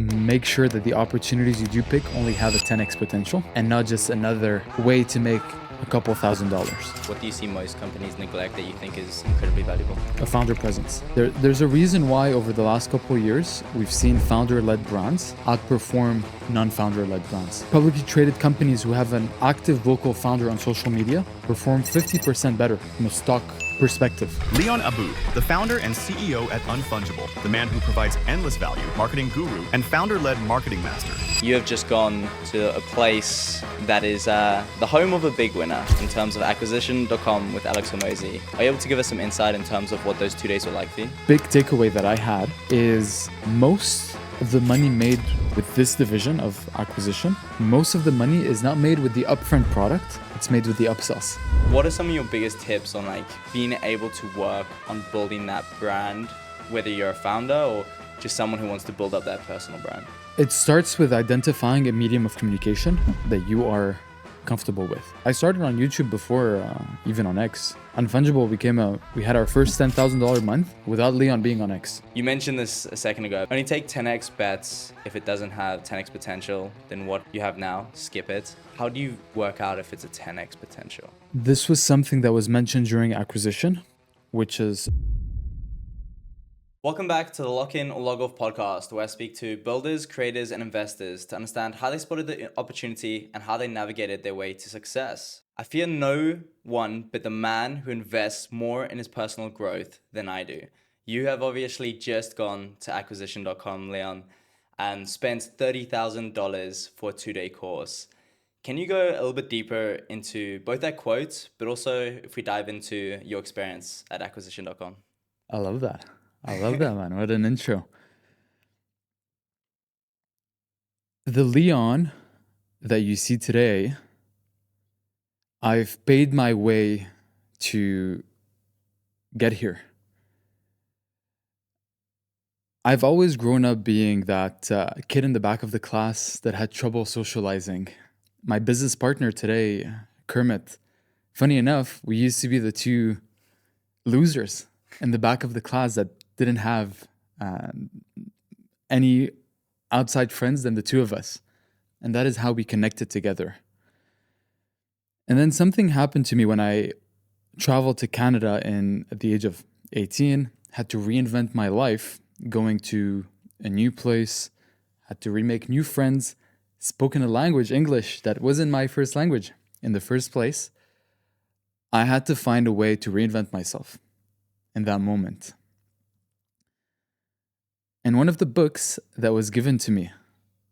make sure that the opportunities you do pick only have a 10x potential and not just another way to make a couple $1,000s. What do you see most companies neglect that you think is incredibly valuable? A founder presence. There's a reason why over the last couple of years, we've seen founder-led brands outperform non-founder-led brands. Publicly traded companies who have an active vocal founder on social media perform 50% better from a stock perspective. Leon Abboud, the founder and CEO at Unfungible, the man who provides endless value, marketing guru, and founder-led marketing master. You have just gone to a place that is the home of a big winner in terms of acquisition.com with Alex Hormozi. Are you able to give us some insight in terms of what those 2 days were like for you? Big takeaway that I had is most of the money made with this division of acquisition, most of the money is not made with the upfront product, it's made with the upsells. What are some of your biggest tips on being able to work on building that brand, whether you're a founder or just someone who wants to build up that personal brand? It starts with identifying a medium of communication that you are comfortable with. I started on YouTube before even on X. Unfungible we had our first $10,000 month without Leon being on X. You mentioned this a second ago. Only take 10x bets. If it doesn't have 10x potential, then what you have now, skip it. How do you work out if it's a 10x potential? This was something that was mentioned during acquisition, which is... Welcome back to the Lock-In or Log-Off podcast, where I speak to builders, creators, and investors to understand how they spotted the opportunity and how they navigated their way to success. I fear no one but the man who invests more in his personal growth than I do. You have obviously just gone to acquisition.com, Leon, and spent $30,000 for a 2-day course. Can you go a little bit deeper into both that quote, but also if we dive into your experience at acquisition.com? I love that. I love that, man. What an intro. The Leon that you see today, I've paid my way to get here. I've always grown up being that kid in the back of the class that had trouble socializing. My business partner today, Kermit, funny enough, we used to be the two losers in the back of the class that didn't have any outside friends than the two of us. And that is how we connected together. And then something happened to me when I traveled to Canada at the age of 18, had to reinvent my life, going to a new place, had to remake new friends, spoken a language, English, that wasn't my first language in the first place. I had to find a way to reinvent myself in that moment. And one of the books that was given to me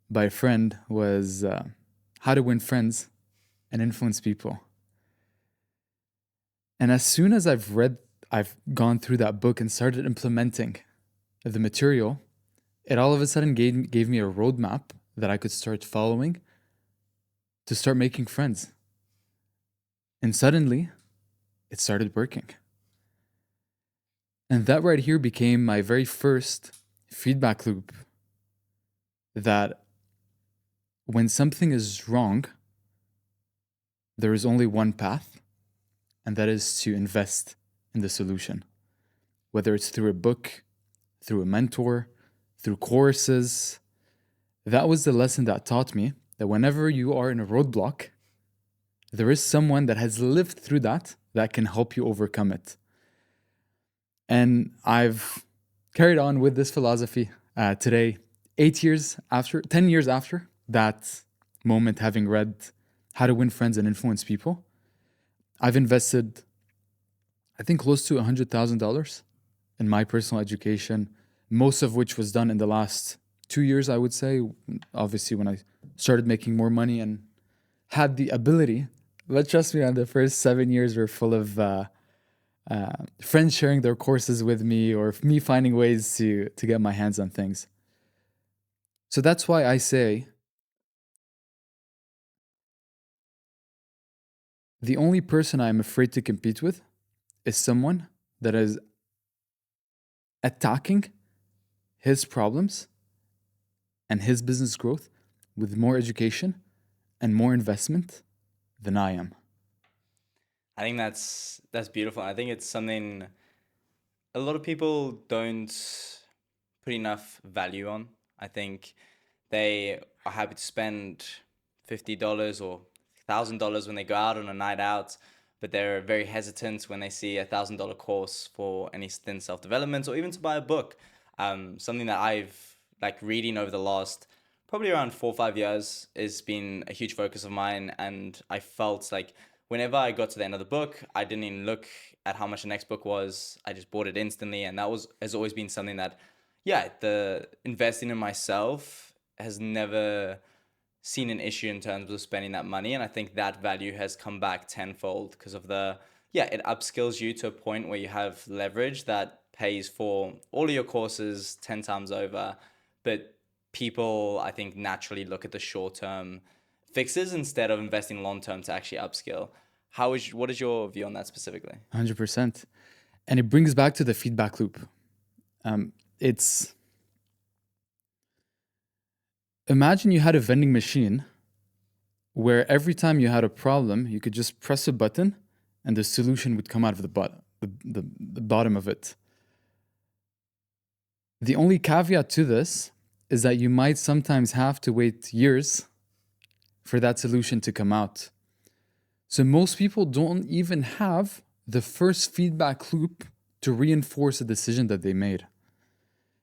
by a friend was How to Win Friends and Influence People. And as soon as I've gone through that book and started implementing the material, it all of a sudden gave me a roadmap that I could start following to start making friends. And suddenly, it started working. And that right here became my very first feedback loop, that when something is wrong, there is only one path, and that is to invest in the solution. Whether it's through a book, through a mentor, through courses. That was the lesson that taught me that whenever you are in a roadblock, there is someone that has lived through that can help you overcome it. And I've carried on with this philosophy today, 10 years after that moment, having read How to Win Friends and Influence People. I've invested, I think, close to $100,000 in my personal education, most of which was done in the last 2 years, I would say. Obviously, when I started making more money and had the ability, but trust me, on the first 7 years were full of friends sharing their courses with me, or me finding ways to get my hands on things. So that's why I say the only person I'm afraid to compete with is someone that is attacking his problems and his business growth with more education and more investment than I am. I think that's beautiful. I think it's something a lot of people don't put enough value on. I think They are happy to spend $50 or $1,000 when they go out on a night out, but they're very hesitant when they see $1,000 course for anything self-development or even to buy a book. Something that I've like reading over the last probably around 4 or 5 years has been a huge focus of mine, and I felt like whenever I got to the end of the book, I didn't even look at how much the next book was. I just bought it instantly, and that has always been something that, yeah, the investing in myself has never seen an issue in terms of spending that money. And I think that value has come back tenfold because of it upskills you to a point where you have leverage that pays for all of your courses 10 times over. But people, I think, naturally look at the short term fixes instead of investing long term to actually upskill. What is your view on that specifically? 100%. And it brings back to the feedback loop. It's imagine you had a vending machine where every time you had a problem, you could just press a button and the solution would come out of the bottom of it. The only caveat to this is that you might sometimes have to wait years for that solution to come out. So most people don't even have the first feedback loop to reinforce a decision that they made.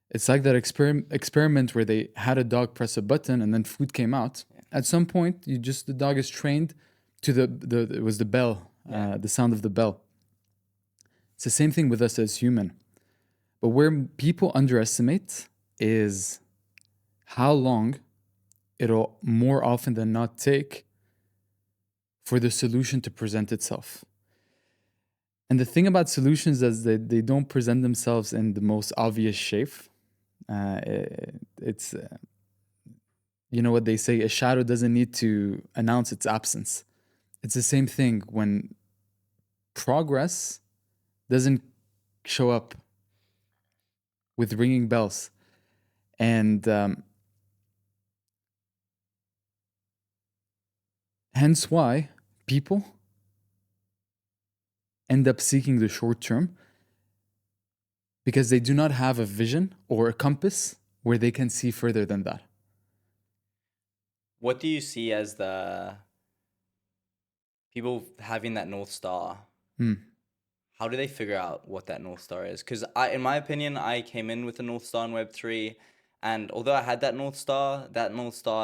It's like that experiment where they had a dog press a button and then food came out. At some point, the dog is trained to it was the bell, the sound of the bell. It's the same thing with us as human. But where people underestimate is how long it'll more often than not take for the solution to present itself. And the thing about solutions is that they don't present themselves in the most obvious shape. It's you know what they say, a shadow doesn't need to announce its absence. It's the same thing when progress doesn't show up with ringing bells. And hence why people end up seeking the short term, because they do not have a vision or a compass where they can see further than that. What do you see as the people having that North Star? How do they figure out what that North Star is? Because in my opinion, I came in with a North Star in Web3. And although I had that North Star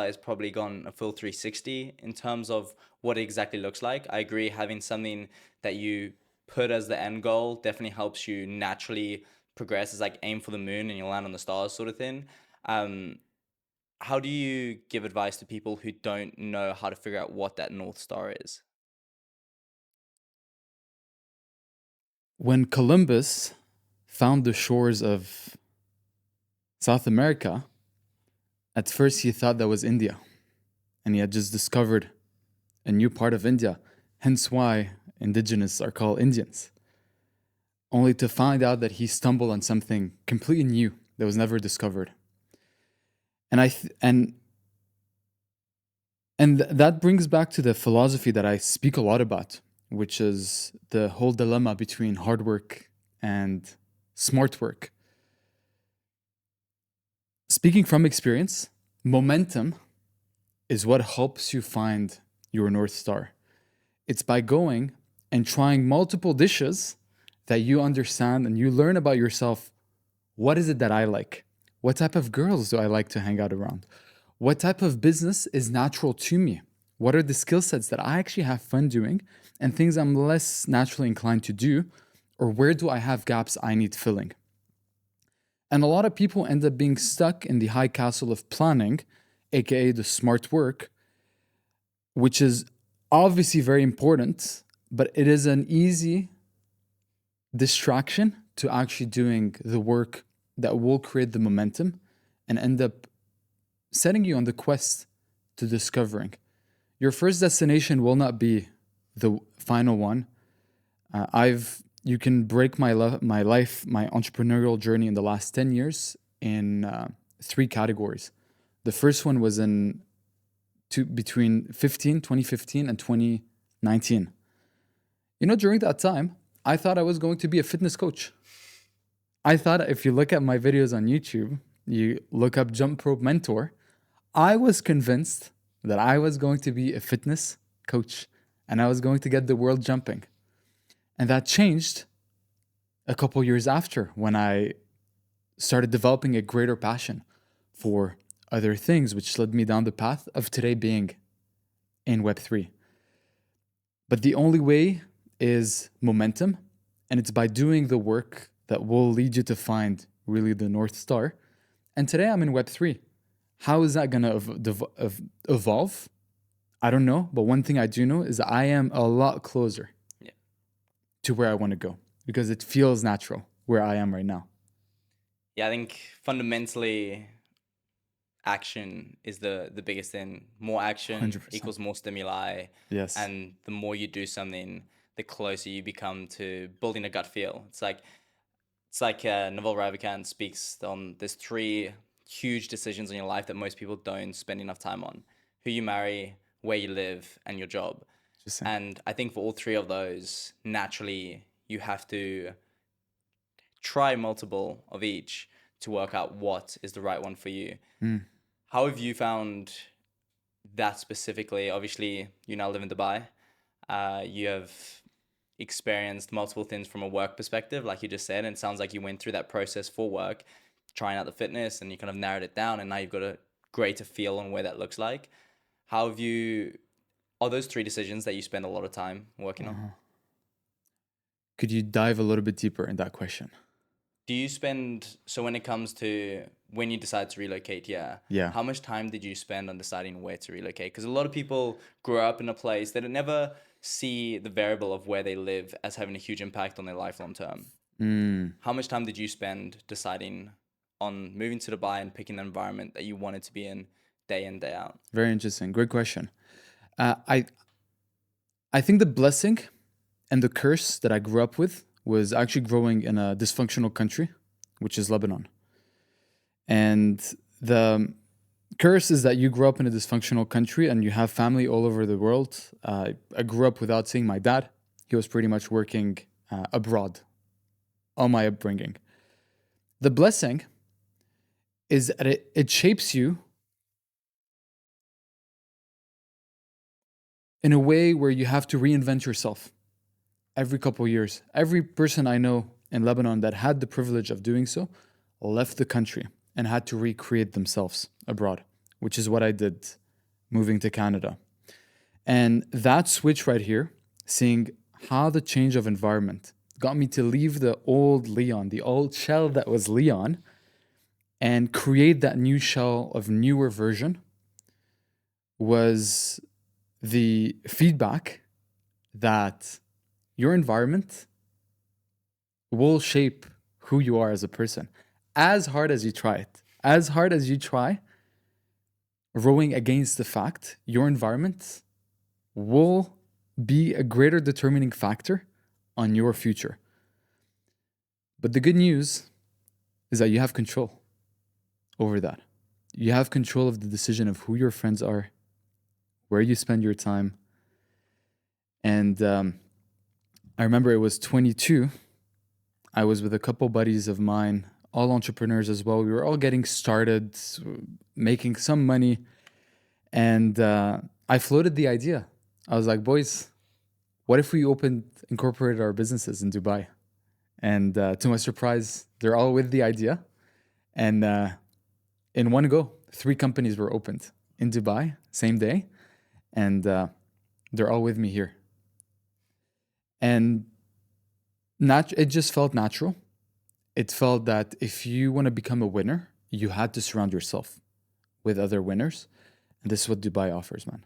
has probably gone a full 360 in terms of what it exactly looks like. I agree, having something that you put as the end goal definitely helps you naturally progress. It's like aim for the moon and you'll land on the stars sort of thing. How do you give advice to people who don't know how to figure out what that North Star is? When Columbus found the shores of South America, at first he thought that was India, and he had just discovered a new part of India, hence why indigenous are called Indians, only to find out that he stumbled on something completely new that was never discovered. And that brings back to the philosophy that I speak a lot about, which is the whole dilemma between hard work and smart work. Speaking from experience, momentum is what helps you find your North Star. It's by going and trying multiple dishes that you understand and you learn about yourself. What is it that I like? What type of girls do I like to hang out around? What type of business is natural to me? What are the skill sets that I actually have fun doing and things I'm less naturally inclined to do? Or where do I have gaps I need filling? And a lot of people end up being stuck in the high castle of planning, aka the smart work, which is obviously very important, but it is an easy distraction to actually doing the work that will create the momentum and end up setting you on the quest to discovering. Your first destination will not be the final one. You can break my entrepreneurial journey in the last 10 years in 3 categories. The first one was between 2015 and 2019. During that time, I thought I was going to be a fitness coach. I thought if you look at my videos on YouTube, you look up Jump Rope Mentor, I was convinced that I was going to be a fitness coach and I was going to get the world jumping. And that changed a couple years after when I started developing a greater passion for other things, which led me down the path of today being in Web3. But the only way is momentum, and it's by doing the work that will lead you to find really the North Star. And today I'm in Web3. How is that going to evolve? I don't know. But one thing I do know is that I am a lot closer to where I want to go because it feels natural where I am right now. Yeah, I think fundamentally action is the biggest thing. More action 100%. equals more stimuli. Yes. And the more you do something, the closer you become to building a gut feel. It's like Naval Ravikant speaks on there's 3 huge decisions in your life that most people don't spend enough time on: who you marry, where you live, and your job. And I think for all 3 of those, naturally, you have to try multiple of each to work out what is the right one for you. How have you found that specifically? Obviously, you now live in Dubai. You have experienced multiple things from a work perspective, like you just said, and it sounds like you went through that process for work, trying out the fitness, and you kind of narrowed it down, and now you've got a greater feel on where that looks like. How have you... Are those 3 decisions that you spend a lot of time working on? Could you dive a little bit deeper in that question? Do you spend... So when it comes to when you decide to relocate, how much time did you spend on deciding where to relocate? Because a lot of people grow up in a place that never see the variable of where they live as having a huge impact on their life long term. How much time did you spend deciding on moving to Dubai and picking the environment that you wanted to be in day out? Very interesting. Great question. I think the blessing and the curse that I grew up with was actually growing in a dysfunctional country, which is Lebanon. And the curse is that you grow up in a dysfunctional country and you have family all over the world. I grew up without seeing my dad. He was pretty much working abroad all my upbringing. The blessing is that it shapes you in a way where you have to reinvent yourself every couple of years. Every person I know in Lebanon that had the privilege of doing so left the country and had to recreate themselves abroad, which is what I did moving to Canada. And that switch right here, seeing how the change of environment got me to leave the old Leon, the old shell that was Leon, and create that new shell of newer version, was the feedback that your environment will shape who you are as a person. As hard as you try it, as hard as you try rowing against the fact, your environment will be a greater determining factor on your future. But the good news is that you have control over that. You have control of the decision of who your friends are, where you spend your time. And I remember it was 22. I was with a couple buddies of mine, all entrepreneurs as well. We were all getting started, making some money. And I floated the idea. I was like, boys, what if we incorporated our businesses in Dubai? And to my surprise, they're all with the idea. And in one go, 3 companies were opened in Dubai, same day. And they're all with me here. And it just felt natural. It felt that if you want to become a winner, you had to surround yourself with other winners. And this is what Dubai offers, man.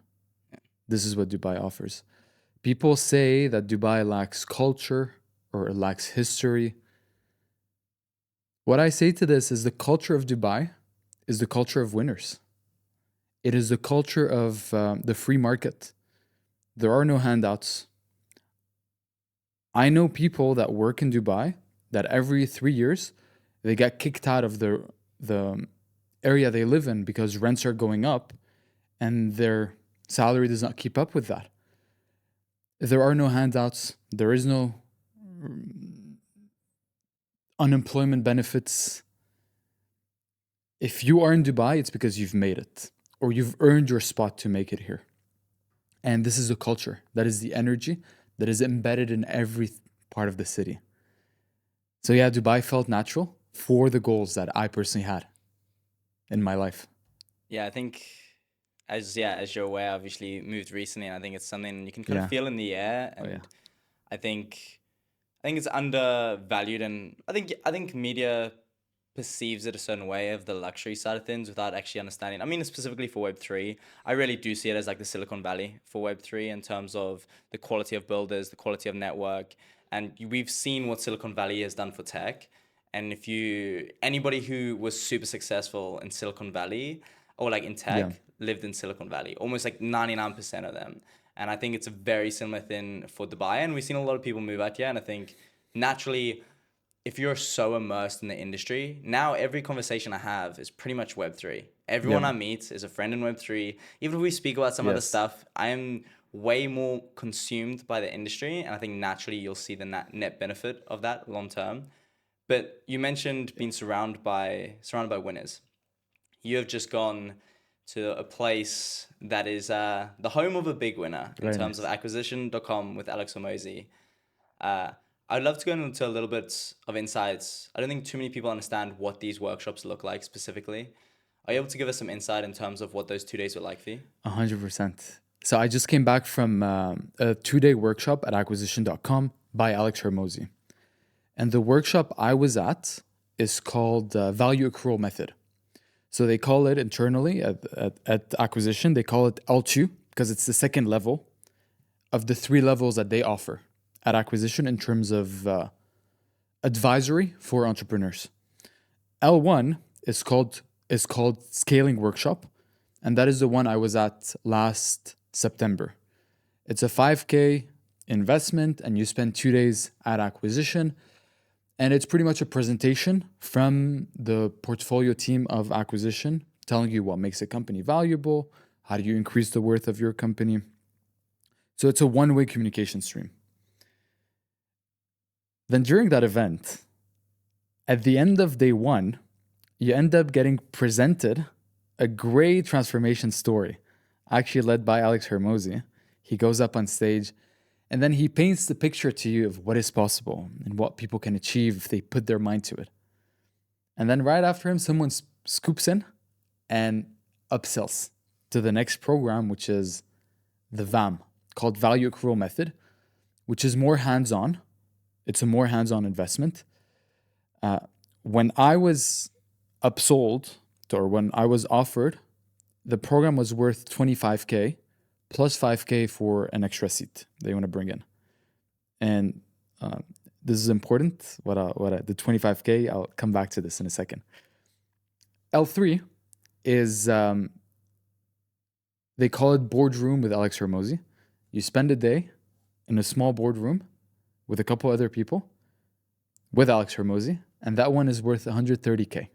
This is what Dubai offers. People say that Dubai lacks culture or lacks history. What I say to this is the culture of Dubai is the culture of winners. It is the culture of the free market. There are no handouts. I know people that work in Dubai that every 3 years they get kicked out of the area they live in because rents are going up and their salary does not keep up with that. There are no handouts. There is no unemployment benefits. If you are in Dubai, it's because you've made it. or you've earned your spot to make it here. And this is a culture. That is the energy that is embedded in every part of the city. So yeah, Dubai felt natural for the goals that I personally had in my life. Yeah, I think as you're aware, I've obviously moved recently, and I think it's something you can kind Yeah. of feel in the air. Oh, And yeah. I think it's undervalued, and I think media perceives it a certain way of the luxury side of things without actually understanding. I mean, specifically for Web3, I really do see it as like the Silicon Valley for Web3 in terms of the quality of builders, the quality of network. And we've seen what Silicon Valley has done for tech. And if anybody who was super successful in Silicon Valley or like in tech Yeah. lived in Silicon Valley, almost like 99% of them. And I think it's a very similar thing for Dubai. And we've seen a lot of people move out here. And I think naturally, if you're so immersed in the industry, now every conversation I have is pretty much Web3. Everyone Yeah. I meet is a friend in Web3. Even if we speak about some other Yes. stuff, I am way more consumed by the industry. And I think naturally you'll see the net benefit of that long term. But you mentioned being surrounded by winners. You have just gone to a place that is the home of a big winner in Very terms of nice. acquisition.com with Alex Hormozi. I'd love to go into a little bit of insights. I don't think too many people understand what these workshops look like specifically. Are you able to give us some insight in terms of what those 2 days were like for you? 100%. So I just came back from a 2-day workshop at acquisition.com by Alex Hormozi. And the workshop I was at is called Value Accrual Method. So they call it internally at Acquisition, they call it L2 because it's the second level of the 3 levels that they offer at Acquisition in terms of advisory for entrepreneurs. L1 is called Scaling Workshop, and that is the one I was at last September. It's a 5K investment, and you spend 2 days at Acquisition. And it's pretty much a presentation from the portfolio team of Acquisition telling you what makes a company valuable, how do you increase the worth of your company. So it's a one-way communication stream. Then during that event, at the end of day 1, you end up getting presented a great transformation story, actually led by Alex Hormozi. He goes up on stage, and then he paints the picture to you of what is possible and what people can achieve if they put their mind to it. And then right after him, someone scoops in and upsells to the next program, which is the VAM, called Value Accrual Method, which is more hands-on. It's a more hands-on investment. When I was upsold, or when I was offered, the program was worth 25K plus 5K for an extra seat they want to bring in. And this is important, the 25K, I'll come back to this in a second. L3 is, they call it boardroom with Alex Hormozi. You spend a day in a small boardroom with a couple other people with Alex Hormozi, and that one is worth 130K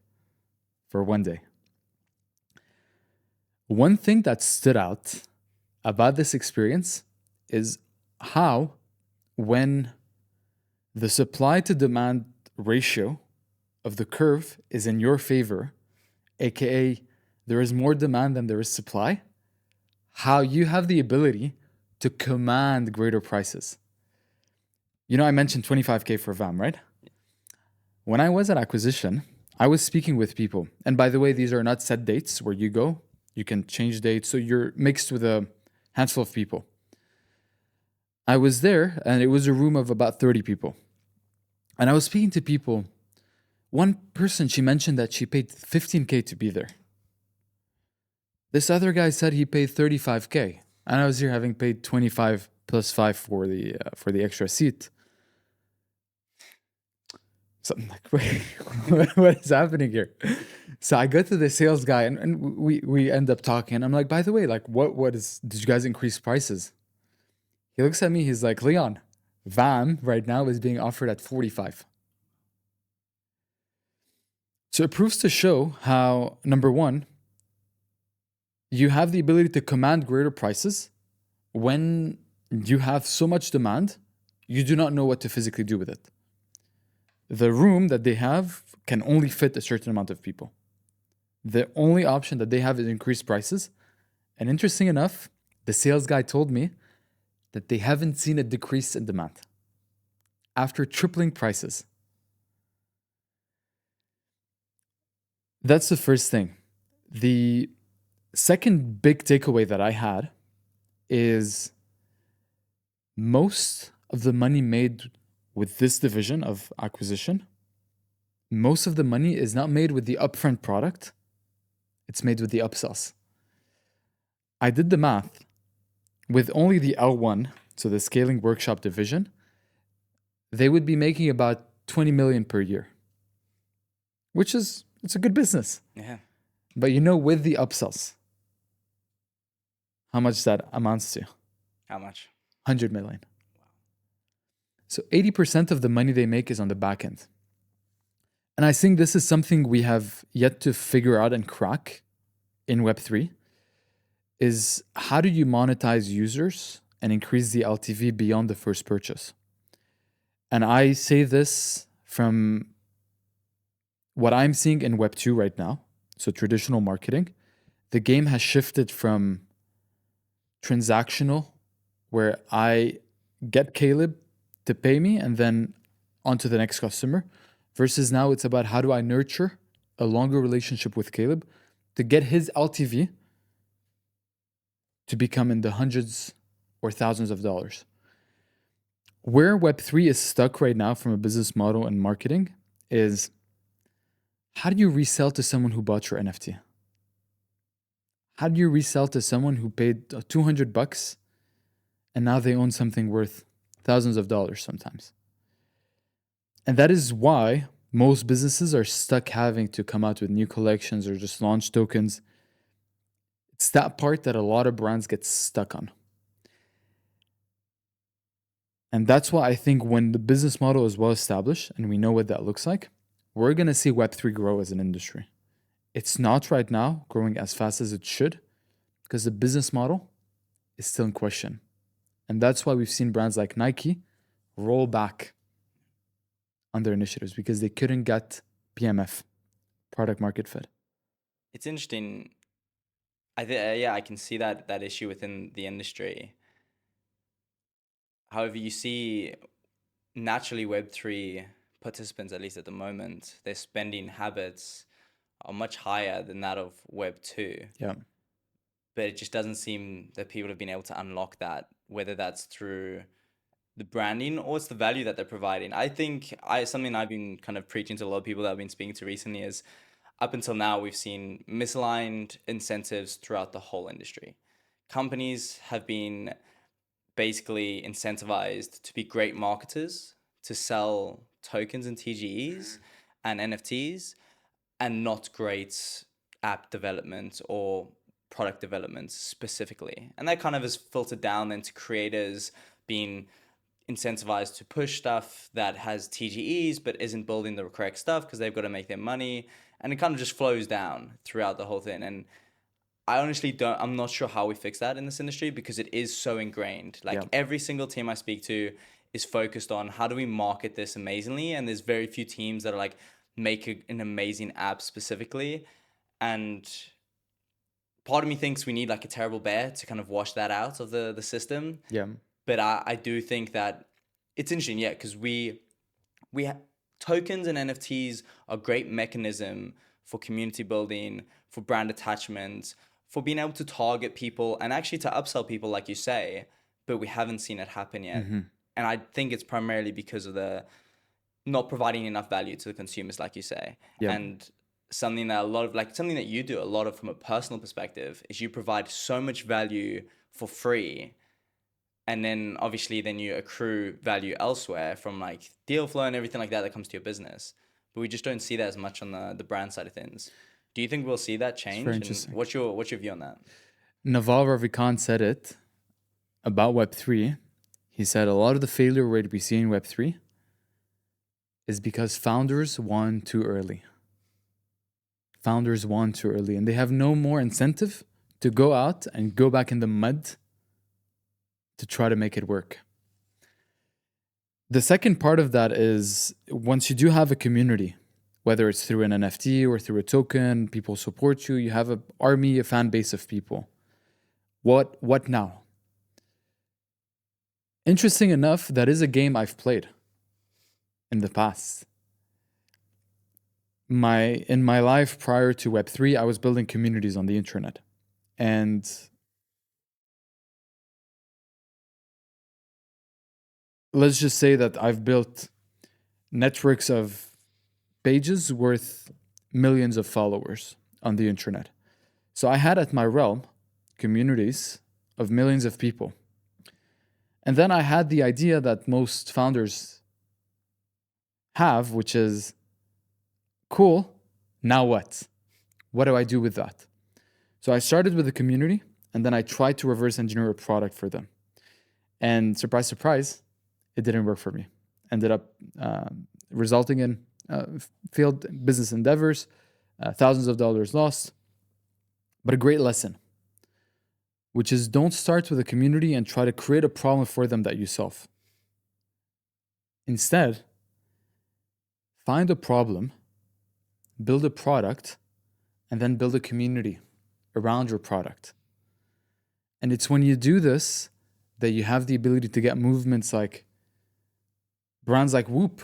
for one day. One thing that stood out about this experience is how, when the supply to demand ratio of the curve is in your favor, aka there is more demand than there is supply, how you have the ability to command greater prices. You know, I mentioned 25K for VAM, right? When I was at Acquisition, I was speaking with people. And by the way, these are not set dates where you go. You can change dates. So you're mixed with a handful of people. I was there, and it was a room of about 30 people. And I was speaking to people. One person, she mentioned that she paid 15K to be there. This other guy said he paid 35K. And I was here having paid 25 plus 5 for the extra seat. So I'm like, wait, what is happening here? So I go to the sales guy, and we end up talking. I'm like, by the way, like, did you guys increase prices? He looks at me, he's like, Leon, VAM right now is being offered at 45. So it proves to show how, number one, you have the ability to command greater prices when you have so much demand, you do not know what to physically do with it. The room that they have can only fit a certain amount of people. The only option that they have is increase prices. And interesting enough, the sales guy told me that they haven't seen a decrease in demand after tripling prices. That's the first thing. The second big takeaway that I had is most of the money made with this division of acquisition, most of the money is not made with the upfront product, it's made with the upsells. I did the math. With only the L1, so the scaling workshop division, they would be making about 20 million per year, which is, it's a good business. Yeah. But you know, with the upsells, how much that amounts to? How much? 100 million. So 80% of the money they make is on the back end. And I think this is something we have yet to figure out and crack in Web3 is how do you monetize users and increase the LTV beyond the first purchase? And I say this from what I'm seeing in Web2 right now, so traditional marketing. The game has shifted from transactional, where I get Caleb to pay me and then on to the next customer, versus now it's about how do I nurture a longer relationship with Caleb to get his LTV to become in the hundreds or thousands of dollars. Where Web3 is stuck right now from a business model and marketing is how do you resell to someone who bought your NFT? How do you resell to someone who paid $200 and now they own something worth thousands of dollars sometimes? And that is why most businesses are stuck having to come out with new collections or just launch tokens. It's that part that a lot of brands get stuck on. And that's why I think when the business model is well established and we know what that looks like, we're going to see Web3 grow as an industry. It's not right now growing as fast as it should because the business model is still in question. And that's why we've seen brands like Nike roll back on their initiatives because they couldn't get PMF, product market fit. It's interesting. I can see that issue within the industry. However, you see naturally Web3 participants, at least at the moment, their spending habits are much higher than that of Web2. Yeah. But it just doesn't seem that people have been able to unlock that, whether that's through the branding or it's the value that they're providing. I think something I've been kind of preaching to a lot of people that I've been speaking to recently is up until now, we've seen misaligned incentives throughout the whole industry. Companies have been basically incentivized to be great marketers, to sell tokens and TGEs and NFTs, and not great app development or product development specifically. And that kind of is filtered down then to creators being incentivized to push stuff that has TGEs but isn't building the correct stuff because they've got to make their money. And it kind of just flows down throughout the whole thing. And I honestly I'm not sure how we fix that in this industry because it is so ingrained. Like every single team I speak to is focused on how do we market this amazingly. And there's very few teams that are like make an amazing app specifically. And part of me thinks we need like a terrible bear to kind of wash that out of the system. Yeah. But I do think that it's interesting, yeah, because tokens and NFTs are a great mechanism for community building, for brand attachment, for being able to target people and actually to upsell people, like you say, but we haven't seen it happen yet. Mm-hmm. And I think it's primarily because of the not providing enough value to the consumers, like you say. Yeah. And something that you do a lot of from a personal perspective is you provide so much value for free. And then obviously then you accrue value elsewhere from like deal flow and everything like that comes to your business. But we just don't see that as much on the brand side of things. Do you think we'll see that change? Very interesting. And what's your view on that? Naval Ravikant said it about Web3. He said a lot of the failure rate we see in Web3 is because founders won too early. Founders won too early and they have no more incentive to go out and go back in the mud to try to make it work. The second part of that is once you do have a community whether it's through an NFT or through a token. People support you. You have an army, a fan base of people. What now? Interesting enough, that is a game I've played in the past. In my life prior to Web3, I was building communities on the internet. And let's just say that I've built networks of pages worth millions of followers on the internet. So I had at my realm communities of millions of people. And then I had the idea that most founders have, which is, cool, now what? What do I do with that? So I started with a community, and then I tried to reverse engineer a product for them. And surprise, surprise, it didn't work for me. Ended up resulting in failed business endeavors, thousands of dollars lost, but a great lesson, which is don't start with a community and try to create a problem for them that you solve. Instead, find a problem, build a product, and then build a community around your product. And it's when you do this that you have the ability to get movements like brands like Whoop.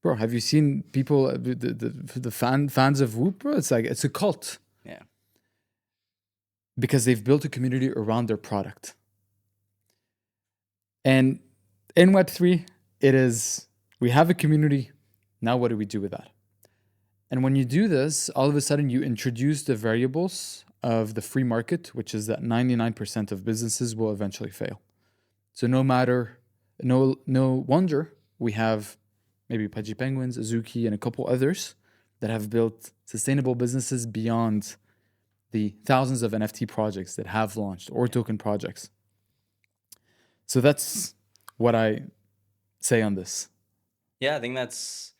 Bro, have you seen people, the fans of Whoop, bro? It's like, it's a cult. Yeah. Because they've built a community around their product. And in Web3, it is, we have a community. Now what do we do with that? And when you do this, all of a sudden you introduce the variables of the free market, which is that 99% of businesses will eventually fail. So no wonder we have maybe Pudgy Penguins, Azuki, and a couple others that have built sustainable businesses beyond the thousands of NFT projects that have launched or token projects. So that's what I say on this. Yeah, I think that's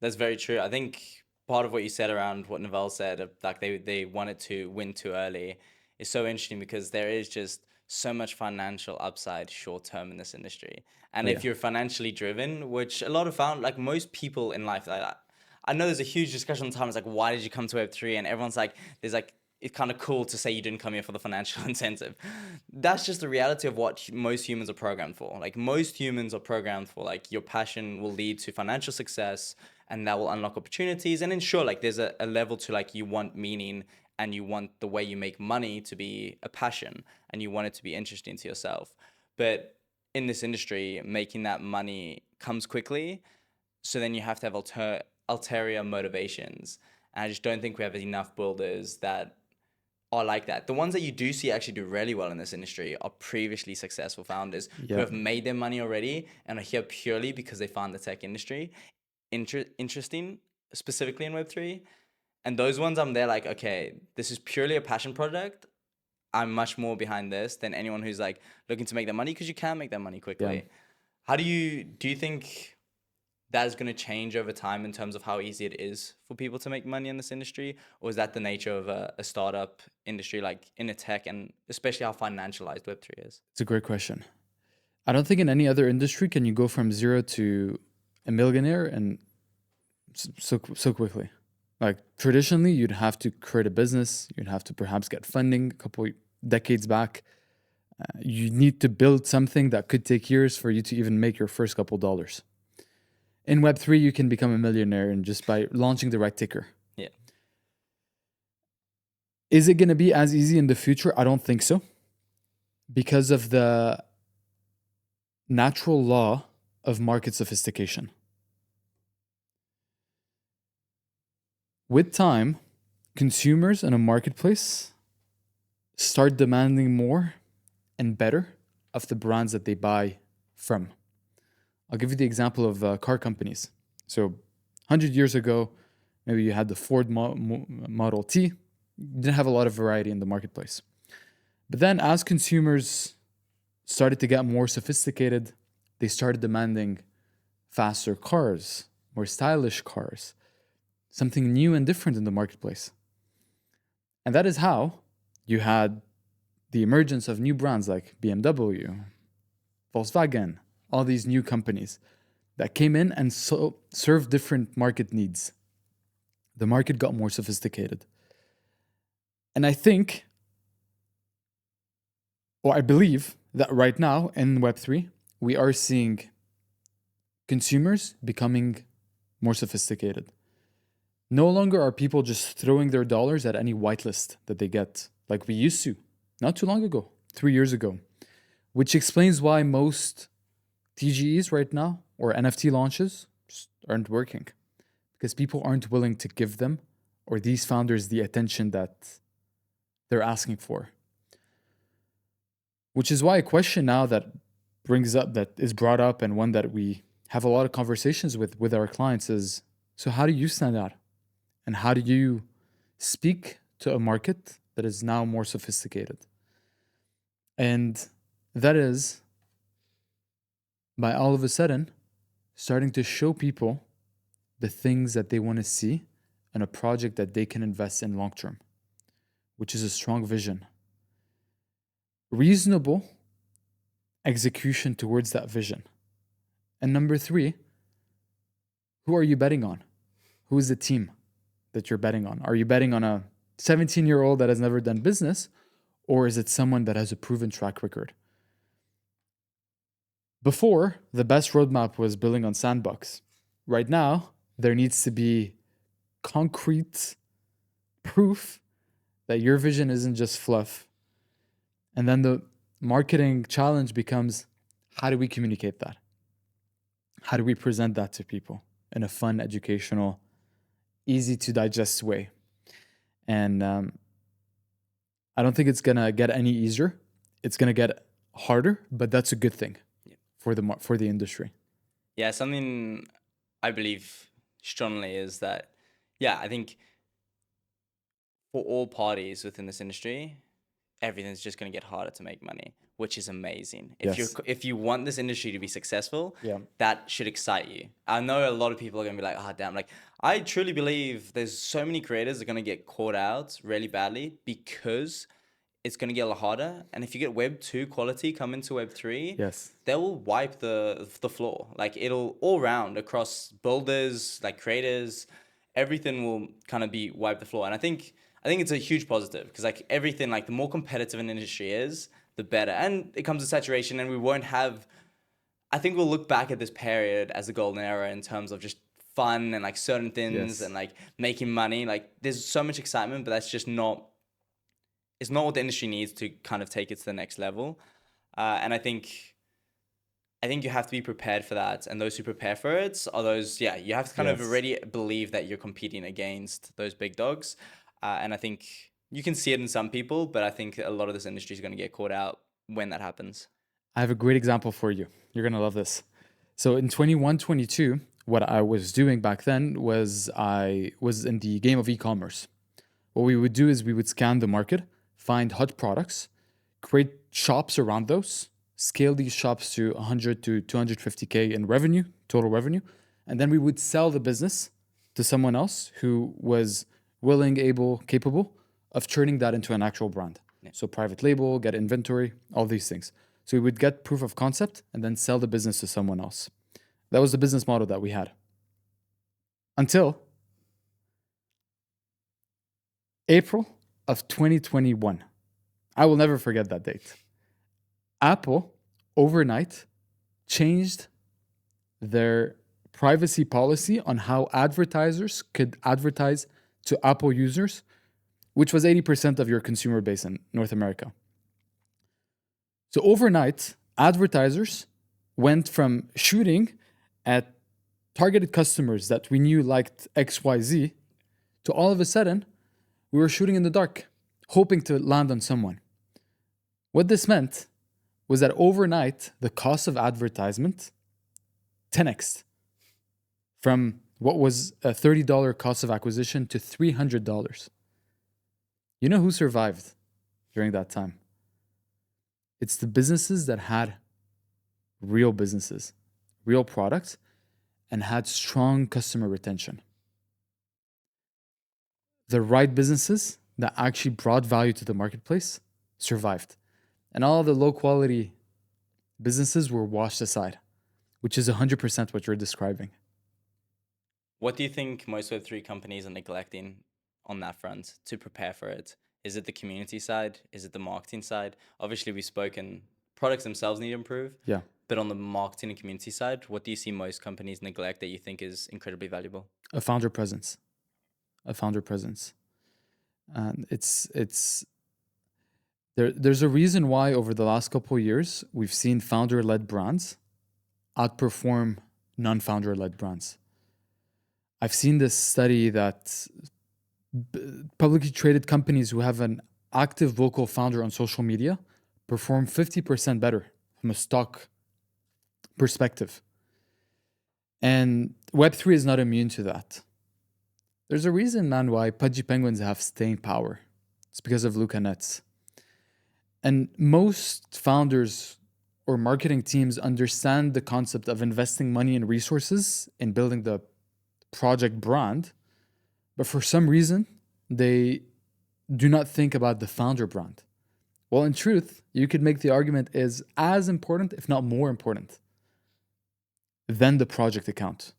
very true. I think part of what you said around what Naval said, like they wanted to win too early, is so interesting because there is just so much financial upside short term in this industry. And if you're financially driven, which a lot of like most people in life, like, I know there's a huge discussion sometimes like, why did you come to Web3? And everyone's like, there's like, it's kind of cool to say you didn't come here for the financial incentive. That's just the reality of what most humans are programmed for. Like most humans are programmed for like your passion will lead to financial success and that will unlock opportunities. And ensure like there's a level to like you want meaning and you want the way you make money to be a passion and you want it to be interesting to yourself. But in this industry, making that money comes quickly. So then you have to have ulterior motivations. And I just don't think we have enough builders that are like that. The ones that you do see actually do really well in this industry are previously successful founders who have made their money already and are here purely because they found the tech industry interesting, specifically in Web3. And those ones I'm there like, okay, this is purely a passion project. I'm much more behind this than anyone who's like looking to make that money because you can make that money quickly. Yeah. How do you think that is going to change over time in terms of how easy it is for people to make money in this industry? Or is that the nature of a startup industry, like in a tech, and especially how financialized Web3 is? It's a great question. I don't think in any other industry can you go from zero to a millionaire and so quickly. Like traditionally, you'd have to create a business. You'd have to perhaps get funding a couple decades back. You need to build something that could take years for you to even make your first couple dollars. In Web3, you can become a millionaire and just by launching the right ticker. Yeah. Is it going to be as easy in the future? I don't think so. Because of the natural law of market sophistication. With time, consumers in a marketplace start demanding more and better of the brands that they buy from. I'll give you the example of car companies. So 100 years ago, maybe you had the Ford Model T. You didn't have a lot of variety in the marketplace. But then as consumers started to get more sophisticated, they started demanding faster cars, more stylish cars, something new and different in the marketplace. And that is how you had the emergence of new brands like BMW, Volkswagen, all these new companies that came in and served different market needs. The market got more sophisticated. And I think, or I believe that right now in Web3, we are seeing consumers becoming more sophisticated. No longer are people just throwing their dollars at any whitelist that they get, like we used to, not too long ago, 3 years ago, which explains why most TGEs right now or NFT launches just aren't working, because people aren't willing to give them or these founders the attention that they're asking for. Which is why a question now that is brought up, and one that we have a lot of conversations with our clients is, so how do you stand out? And how do you speak to a market that is now more sophisticated? And that is by all of a sudden starting to show people the things that they want to see in a project that they can invest in long term, which is a strong vision. Reasonable execution towards that vision. And number 3, who are you betting on? Who is the team that you're betting on? Are you betting on a 17-year-old that has never done business, or is it someone that has a proven track record? Before, the best roadmap was building on sandbox. Right now, there needs to be concrete proof that your vision isn't just fluff. And then the marketing challenge becomes, how do we communicate that? How do we present that to people in a fun, educational, easy to digest way? And I don't think it's going to get any easier. It's going to get harder, but that's a good thing for the industry. Yeah, something I believe strongly is that, I think for all parties within this industry, everything's just going to get harder to make money, which is amazing. If you want this industry to be successful, that should excite you. I know a lot of people are going to be like, damn. Like, I truly believe there's so many creators that are going to get caught out really badly because it's going to get a lot harder. And if you get Web 2 quality come into Web 3, they will wipe the floor. Like, it'll all round across builders, like creators, everything will kind of be wipe the floor. And I think it's a huge positive, because like everything, like the more competitive an industry is, the better. And it comes to saturation, and we won't have, I think we'll look back at this period as a golden era in terms of just fun and like certain things and like making money. Like, there's so much excitement, but that's just not, it's not what the industry needs to kind of take it to the next level. And I think you have to be prepared for that. And those who prepare for it are those, you have to kind of already believe that you're competing against those big dogs. And I think you can see it in some people, but I think a lot of this industry is going to get caught out when that happens. I have a great example for you. You're going to love this. So in 21-22, what I was doing back then was I was in the game of e-commerce. What we would do is we would scan the market, find hot products, create shops around those, scale these shops to 100 to 250K in revenue, total revenue, and then we would sell the business to someone else who was willing, able, capable of turning that into an actual brand. So private label, get inventory, all these things. So we would get proof of concept and then sell the business to someone else. That was the business model that we had. Until April of 2021. I will never forget that date. Apple, overnight, changed their privacy policy on how advertisers could advertise to Apple users, which was 80% of your consumer base in North America. So overnight, advertisers went from shooting at targeted customers that we knew liked XYZ to all of a sudden, we were shooting in the dark, hoping to land on someone. What this meant was that overnight, the cost of advertisement 10x from what was a $30 cost of acquisition to $300. You know who survived during that time? It's the businesses that had real businesses, real products, and had strong customer retention. The right businesses that actually brought value to the marketplace survived. And all the low quality businesses were washed aside, which is 100% what you're describing. What do you think most Web3 companies are neglecting on that front to prepare for it? Is it the community side? Is it the marketing side? Obviously, we've spoken, products themselves need to improve. Yeah. But on the marketing and community side, what do you see most companies neglect that you think is incredibly valuable? A founder presence. And there's a reason why over the last couple of years, we've seen founder-led brands outperform non-founder-led brands. I've seen this study that publicly traded companies who have an active vocal founder on social media perform 50% better from a stock perspective. And Web3 is not immune to that. There's a reason, man, why Pudgy Penguins have staying power. It's because of Luca Nets. And most founders or marketing teams understand the concept of investing money and resources in building the project brand, but for some reason, they do not think about the founder brand. Well, in truth, you could make the argument is as important, if not more important, than the project account.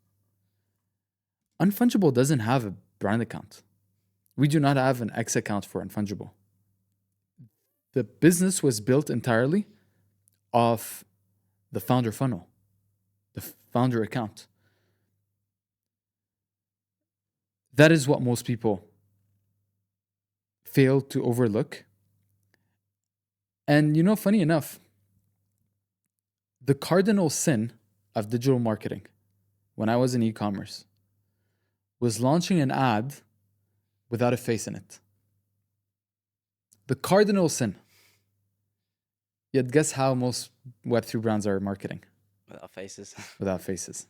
Unfungible doesn't have a brand account. We do not have an X account for Unfungible. The business was built entirely off the founder funnel, the founder account. That is what most people fail to overlook. And funny enough, the cardinal sin of digital marketing when I was in e-commerce was launching an ad without a face in it. The cardinal sin. Yet guess how most Web3 brands are marketing? Without faces. Without faces.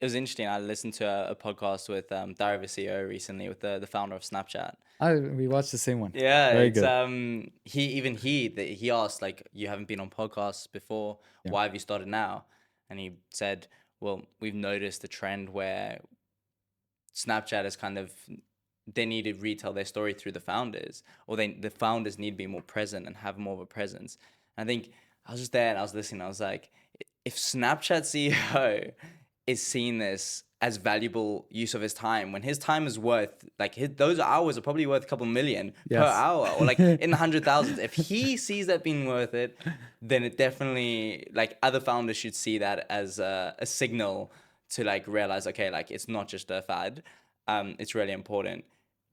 It was interesting. I listened to a podcast with Dario CEO recently with the founder of Snapchat. We watched the same one. Yeah, Very it's good. he asked, like, you haven't been on podcasts before. Yeah. Why have you started now? And he said, well, we've noticed a trend where Snapchat is kind of, they need to retell their story through the founders, or the founders need to be more present and have more of a presence. And I think I was just there and I was listening. I was like, if Snapchat CEO is seeing this as valuable use of his time, when his time is worth, like, those hours are probably worth a couple million per hour, or like in the 100,000s. If he sees that being worth it, then it definitely, like, other founders should see that as a signal to, like, realize, okay, like, it's not just a fad. It's really important.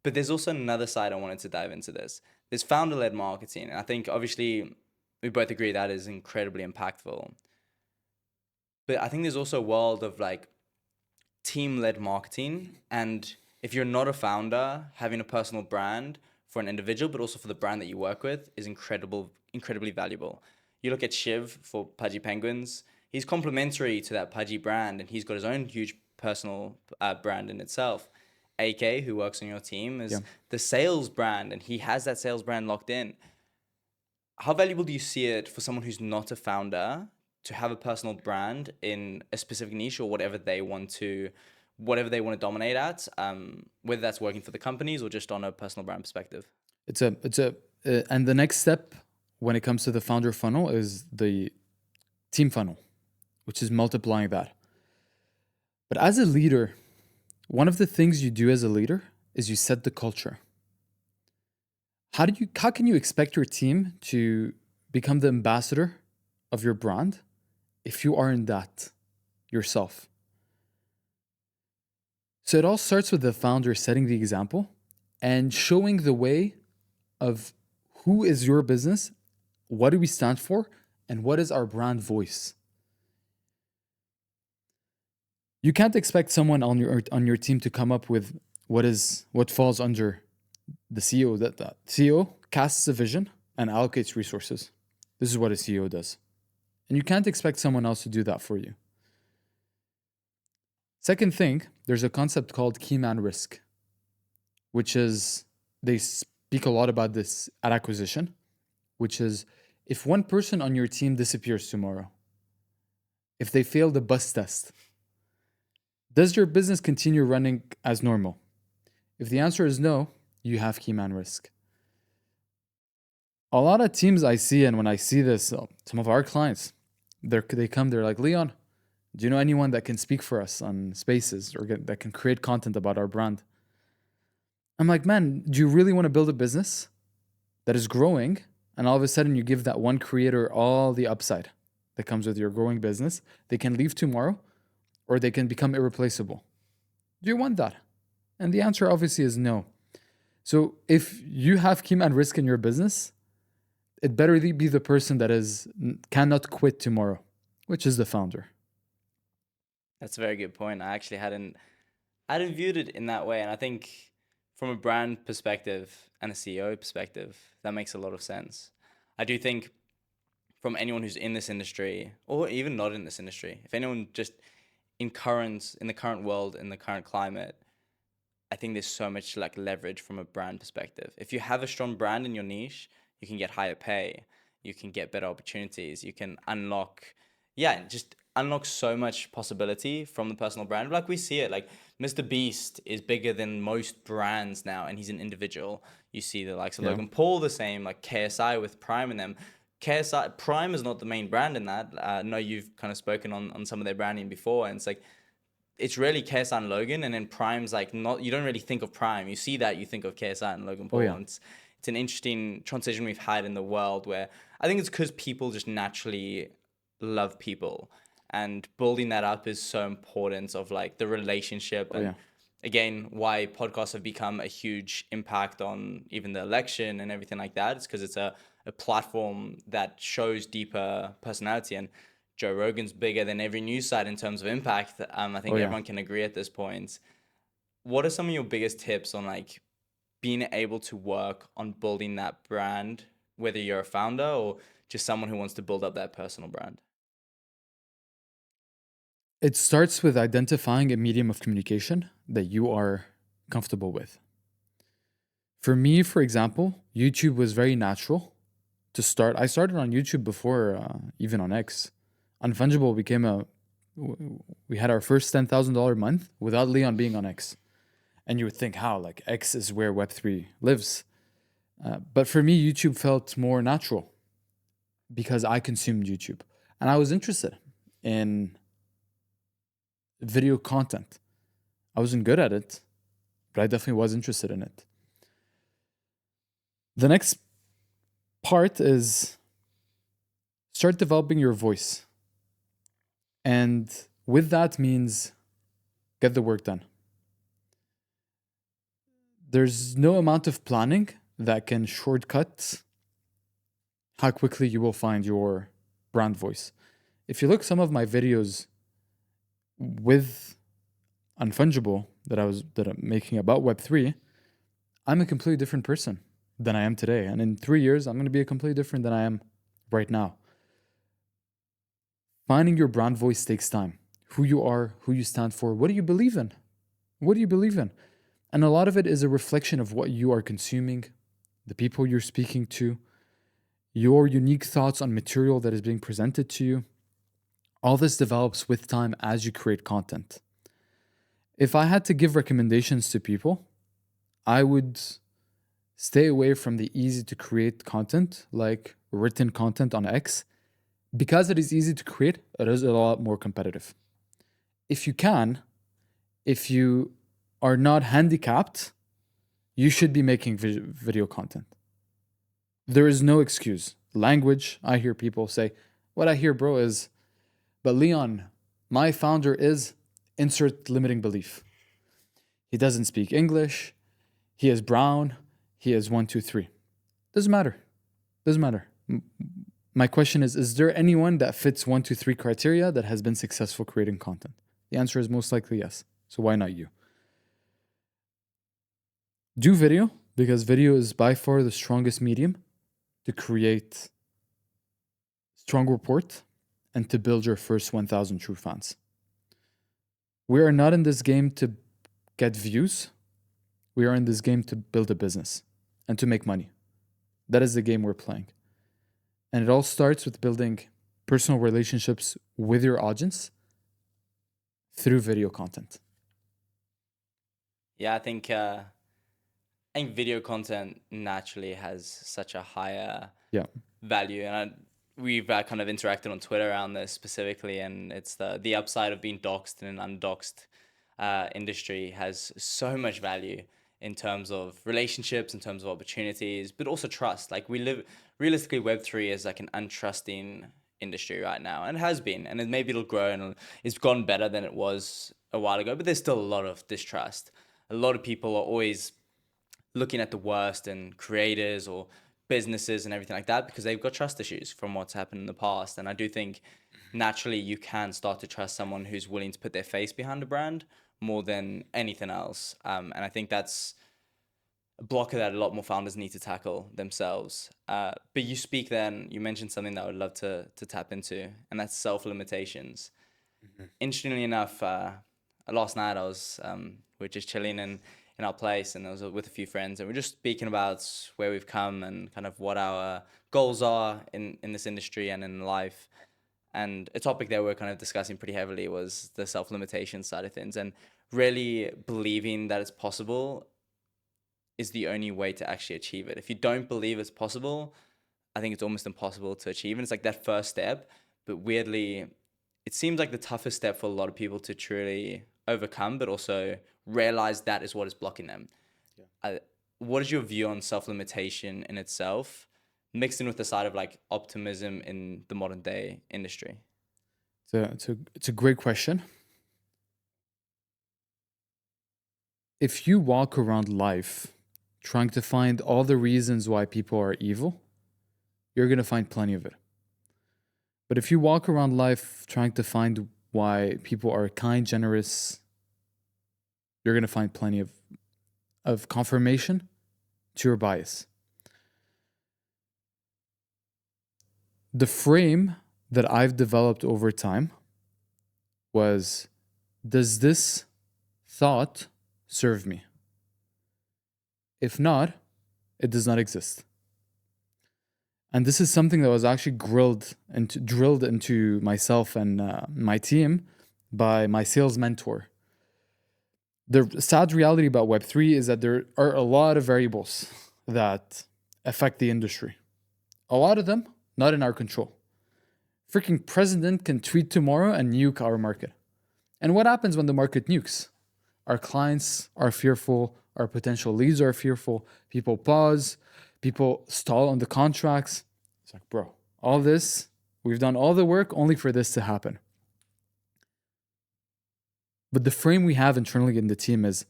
But there's also another side I wanted to dive into this. There's founder-led marketing. And I think, obviously, we both agree that is incredibly impactful. But I think there's also a world of, like, team-led marketing. And if you're not a founder, having a personal brand for an individual, but also for the brand that you work with, is incredibly valuable. You look at Shiv for Pudgy Penguins. He's complementary to that Pudgy brand, and he's got his own huge personal brand in itself. AK, who works on your team, is the sales brand, and he has that sales brand locked in. How valuable do you see it for someone who's not a founder to have a personal brand in a specific niche, or whatever they want to dominate at, whether that's working for the companies or just on a personal brand perspective? And the next step when it comes to the founder funnel is the team funnel, which is multiplying that. But as a leader, one of the things you do as a leader is you set the culture. How can you expect your team to become the ambassador of your brand if you aren't that yourself? So it all starts with the founder setting the example and showing the way of who is your business, what do we stand for, and what is our brand voice. You can't expect someone on your team to come up with what falls under the CEO. That the CEO casts a vision and allocates resources. This is what a CEO does. And you can't expect someone else to do that for you. Second thing, there's a concept called key man risk, which is, they speak a lot about this at acquisition, which is if one person on your team disappears tomorrow, if they fail the bus test, does your business continue running as normal? If the answer is no, you have key man risk. A lot of teams I see, and when I see this, some of our clients, they're like, Leon, Do you know anyone that can speak for us on Spaces or that can create content about our brand? I'm like, man, do you really want to build a business that is growing and all of a sudden you give that one creator all the upside that comes with your growing business? They can leave tomorrow or they can become irreplaceable. Do you want that? And the answer obviously is no. So if you have key man risk in your business, it better be the person that cannot quit tomorrow, which is the founder. That's a very good point. I hadn't viewed it in that way, and I think from a brand perspective and a CEO perspective, that makes a lot of sense. I do think from anyone who's in this industry or even not in this industry, if anyone just in the current world, in the current climate, I think there's so much like leverage from a brand perspective. If you have a strong brand in your niche, you can get higher pay, you can get better opportunities, you can just unlock so much possibility from the personal brand. Like we see it, like Mr. Beast is bigger than most brands now, and he's an individual. You see the likes of Logan Paul the same, like KSI with Prime in them. KSI Prime is not the main brand in that. I know you've kind of spoken on some of their branding before, and it's like it's really KSI and Logan, and then Prime's like not. You don't really think of Prime. You see that, you think of KSI and Logan Paul. And it's an interesting transition we've had in the world where I think it's because people just naturally love people, and building that up is so important of like the relationship. And again, why podcasts have become a huge impact on even the election and everything like that. It's because it's a platform that shows deeper personality, and Joe Rogan's bigger than every news site in terms of impact. I think everyone can agree at this point. What are some of your biggest tips on like being able to work on building that brand, whether you're a founder or just someone who wants to build up that personal brand? It starts with identifying a medium of communication that you are comfortable with. For me, for example, YouTube was very natural to start. I started on YouTube before even on X. Unfungible we had our first $10,000 month without Leon being on X. And you would think, how? Like X is where Web3 lives. But for me, YouTube felt more natural because I consumed YouTube. And I was interested in video content. I wasn't good at it, but I definitely was interested in it. The next part is start developing your voice. And with that means get the work done. There's no amount of planning that can shortcut how quickly you will find your brand voice. If you look some of my videos with Unfungible that I'm making about Web3, I'm a completely different person than I am today. And in 3 years, I'm going to be a completely different than I am right now. Finding your brand voice takes time. Who you are, who you stand for, what do you believe in? What do you believe in? And a lot of it is a reflection of what you are consuming, the people you're speaking to, your unique thoughts on material that is being presented to you. All this develops with time as you create content. If I had to give recommendations to people, I would stay away from the easy to create content, like written content on X. Because it is easy to create, it is a lot more competitive. If you are not handicapped, you should be making video content. There is no excuse. Language, I hear people say, what I hear, bro, is, but Leon, my founder is insert limiting belief. He doesn't speak English. He is brown. He is 1, 2, 3. Doesn't matter. My question is there anyone that fits 1, 2, 3 criteria that has been successful creating content? The answer is most likely yes. So why not you? Do video, because video is by far the strongest medium to create strong rapport and to build your first 1,000 true fans. We are not in this game to get views. We are in this game to build a business and to make money. That is the game we're playing. And it all starts with building personal relationships with your audience through video content. Yeah, I think video content naturally has such a higher value, and we've kind of interacted on Twitter around this specifically, and it's the upside of being doxxed in an undoxed industry has so much value in terms of relationships, in terms of opportunities, but also trust. Like we live realistically, Web3 is like an untrusting industry right now, and it has been, and maybe it'll grow, and it's gone better than it was a while ago. But there's still a lot of distrust. A lot of people are always looking at the worst in creators or businesses and everything like that because they've got trust issues from what's happened in the past. And I do think naturally you can start to trust someone who's willing to put their face behind a brand more than anything else. And I think that's a blocker that a lot more founders need to tackle themselves. But you mentioned something that I would love to tap into, and that's self-limitations. Interestingly enough, last night we were just chilling in our place, and I was with a few friends, and we're just speaking about where we've come and kind of what our goals are in this industry and in life. And a topic that we're kind of discussing pretty heavily was the self-limitation side of things, and really believing that it's possible is the only way to actually achieve it. If you don't believe it's possible, I think it's almost impossible to achieve. And it's like that first step, but weirdly, it seems like the toughest step for a lot of people to truly overcome, but also realize that is what is blocking them. Yeah. What is your view on self-limitation in itself, mixed in with the side of like optimism in the modern day industry? It's a great question. If you walk around life trying to find all the reasons why people are evil, you're going to find plenty of it. But if you walk around life trying to find why people are kind, generous, you're going to find plenty of confirmation to your bias. The frame that I've developed over time was, does this thought serve me? If not, it does not exist. And this is something that was actually drilled into myself and my team by my sales mentor. The sad reality about Web3 is that there are a lot of variables that affect the industry. A lot of them not in our control. Freaking president can tweet tomorrow and nuke our market. And what happens when the market nukes? Our clients are fearful. Our potential leads are fearful. People pause. People stall on the contracts. It's like, bro, all this, we've done all the work only for this to happen. But the frame we have internally in the team is,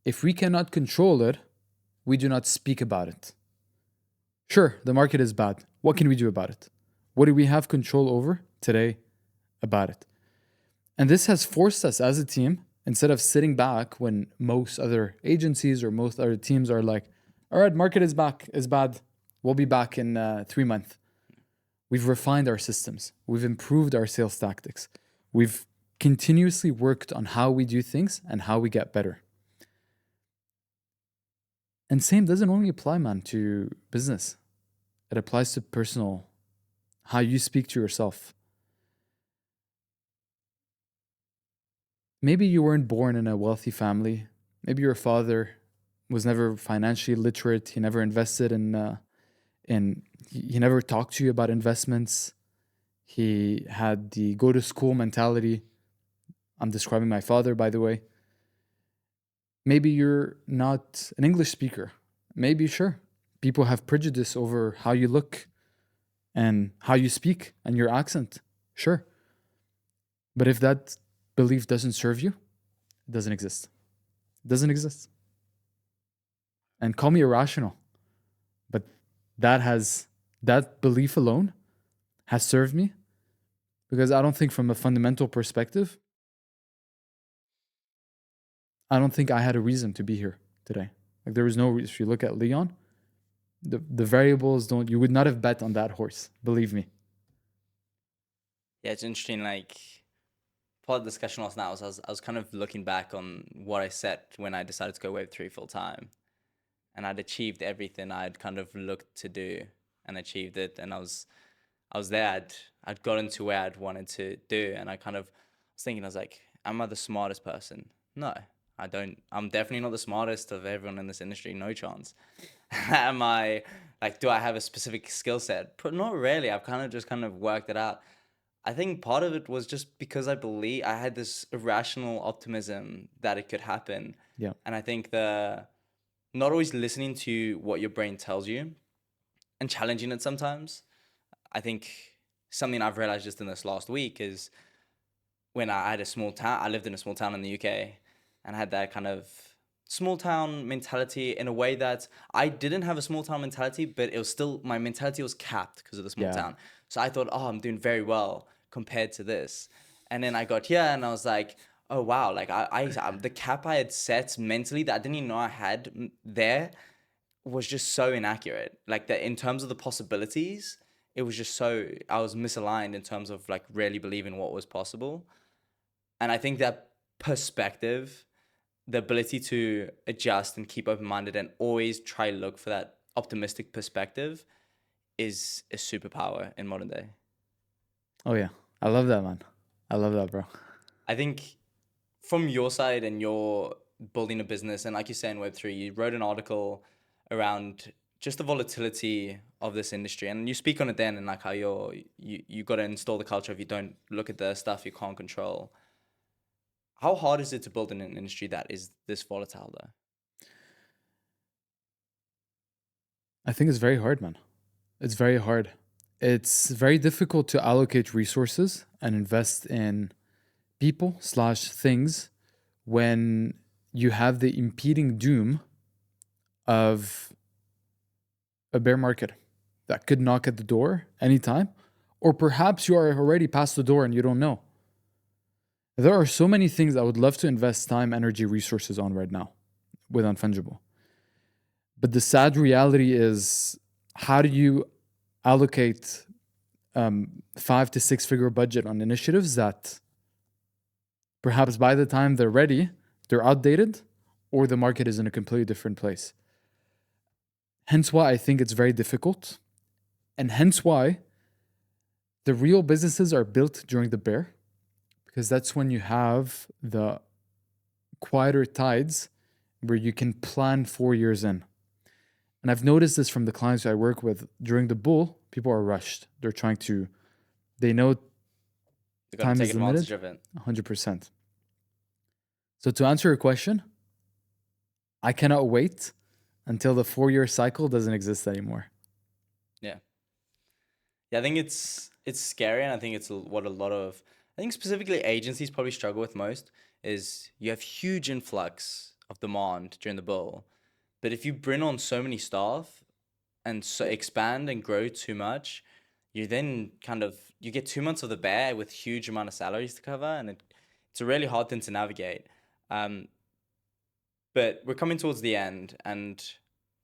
if we cannot control it, we do not speak about it. Sure, the market is bad. What can we do about it? What do we have control over today about it? And this has forced us as a team, instead of sitting back when most other agencies or most other teams are like, all right, market is bad. We'll be back in 3 months. We've refined our systems. We've improved our sales tactics. We've continuously worked on how we do things and how we get better. And same doesn't only apply, man, to business. It applies to personal, how you speak to yourself. Maybe you weren't born in a wealthy family. Maybe your father was never financially literate. He never invested he never talked to you about investments. He had the go to school mentality. I'm describing my father, by the way. Maybe you're not an English speaker. Maybe, sure, people have prejudice over how you look and how you speak and your accent. Sure. But if that belief doesn't serve you, it doesn't exist. It doesn't exist. And call me irrational, but that belief alone has served me, because I don't think from a fundamental perspective, I don't think I had a reason to be here today. Like, there was no reason. If you look at Leon, the variables you would not have bet on that horse, believe me. Yeah, it's interesting. Like, part of the discussion last night was I was kind of looking back on what I set when I decided to go Web3 full time, and I'd achieved everything I'd kind of looked to do and achieved it, and I was there. I'd gotten to where I'd wanted to do, and I kind of was thinking, I was like, am I the smartest person? No, I'm definitely not the smartest of everyone in this industry. No chance. Am I like, do I have a specific skill set? But not really. I've kind of worked it out. I think part of it was just because I believe I had this irrational optimism that it could happen. Yeah. And I think the not always listening to what your brain tells you and challenging it sometimes. I think something I've realized just in this last week is when I had a small town, I lived in a small town in the UK and I had that kind of small town mentality in a way that I didn't have a small town mentality, but it was still, my mentality was capped because of the small Yeah. town. So I thought, oh, I'm doing very well compared to this. And then I got here and I was like, oh, wow, like the cap I had set mentally that I didn't even know I had there was just so inaccurate. Like that in terms of the possibilities, it was just so, I was misaligned in terms of like really believing what was possible. And I think that perspective, the ability to adjust and keep open-minded and always try to look for that optimistic perspective is a superpower in modern day. Oh yeah. I love that, man. I love that, bro. I think from your side and you're building a business, and like you say in Web3, you wrote an article around just the volatility of this industry, and you speak on it then and like how you got to install the culture if you don't look at the stuff you can't control. How hard is it to build in an industry that is this volatile though? I think it's very hard, man. It's very hard. It's very difficult to allocate resources and invest in people/things when you have the impeding doom of a bear market that could knock at the door anytime, or perhaps you are already past the door and you don't know. There are so many things I would love to invest time, energy, resources on right now with Unfungible. But the sad reality is, how do you allocate 5 to 6 figure budget on initiatives that perhaps by the time they're ready, they're outdated or the market is in a completely different place? Hence why I think it's very difficult. And hence why the real businesses are built during the bear, because that's when you have the quieter tides where you can plan 4 years in. And I've noticed this from the clients I work with. During the bull, people are rushed. They know You got to time take is advantage limited. of it. 100%. So to answer your question, I cannot wait until the 4-year cycle doesn't exist anymore. Yeah, I think it's scary, and I think it's what a lot of, I think specifically agencies probably struggle with most is you have huge influx of demand during the bull, but if you bring on so many staff and so expand and grow too much, you then you get 2 months of the bear with huge amount of salaries to cover, and it's a really hard thing to navigate. But we're coming towards the end, and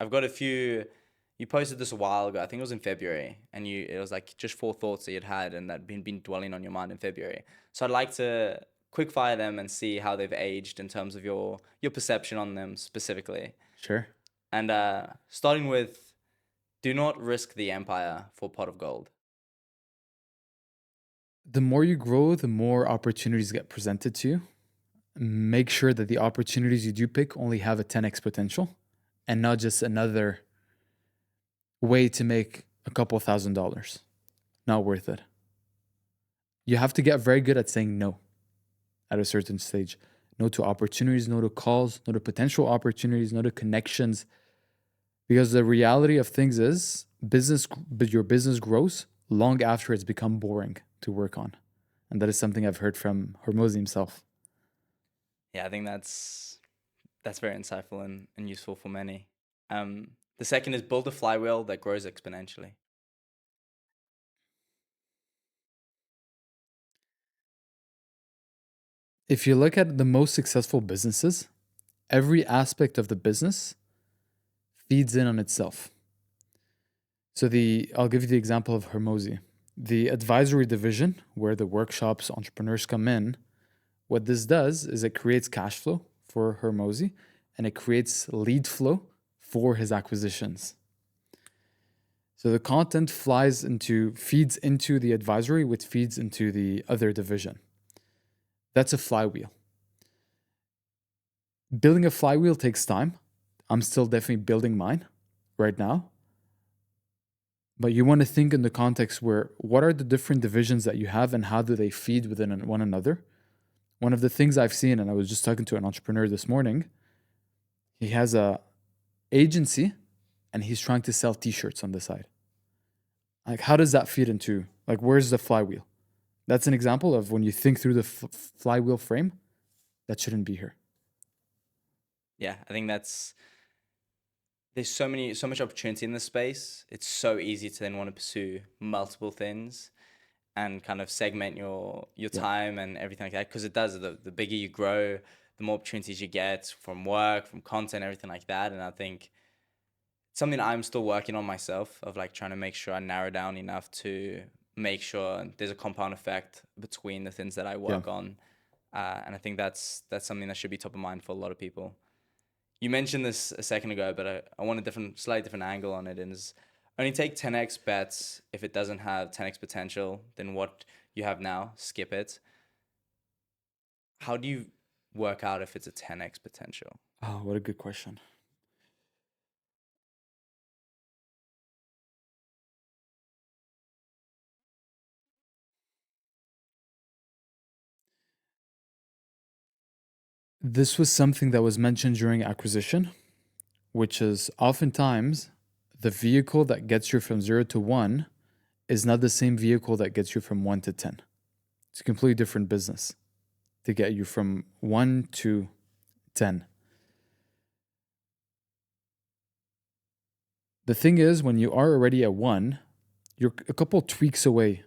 I've got a few. You posted this a while ago. I think it was in February, and it was like just 4 thoughts that you'd had and that been dwelling on your mind in February. So I'd like to quick fire them and see how they've aged in terms of your perception on them specifically. Sure. And starting with, do not risk the empire for a pot of gold. The more you grow, the more opportunities get presented to you. Make sure that the opportunities you do pick only have a 10x potential and not just another way to make a couple $1,000s. Not worth it. You have to get very good at saying no at a certain stage. No to opportunities, no to calls, no to potential opportunities, no to connections. Because the reality of things is your business grows long after it's become boring to work on. And that is something I've heard from Hormozi himself. Yeah, I think that's very insightful and useful for many. The second is build a flywheel that grows exponentially. If you look at the most successful businesses, every aspect of the business feeds in on itself. So I'll give you the example of Hormozi. The advisory division, where the workshops, entrepreneurs come in, what this does is it creates cash flow for Hormozi and it creates lead flow for his acquisitions. So the content feeds into the advisory, which feeds into the other division. That's a flywheel. building a flywheel takes time. I'm still definitely building mine right now. But you want to think in the context where what are the different divisions that you have and how do they feed within one another? One of the things I've seen, and I was just talking to an entrepreneur this morning, he has a agency and he's trying to sell t-shirts on the side. Like, how does that feed into, like, where's the flywheel? That's an example of when you think through the flywheel frame, that shouldn't be here. Yeah, I think there's so much opportunity in this space. It's so easy to then want to pursue multiple things and kind of segment your time and everything like that, because it does. The bigger you grow, the more opportunities you get from work, from content, everything like that. And I think something I'm still working on myself, of like trying to make sure I narrow down enough to make sure there's a compound effect between the things that I work on. And I think that's something that should be top of mind for a lot of people. You mentioned this a second ago, but I want a slightly different angle on it. And is only take 10x bets if it doesn't have 10x potential. Then what you have now, skip it. How do you work out if it's a 10x potential? Oh, what a good question. This was something that was mentioned during acquisition, which is oftentimes the vehicle that gets you from 0 to 1 is not the same vehicle that gets you from 1 to 10. It's a completely different business to get you from 1 to 10. The thing is, when you are already at 1, you're a couple tweaks away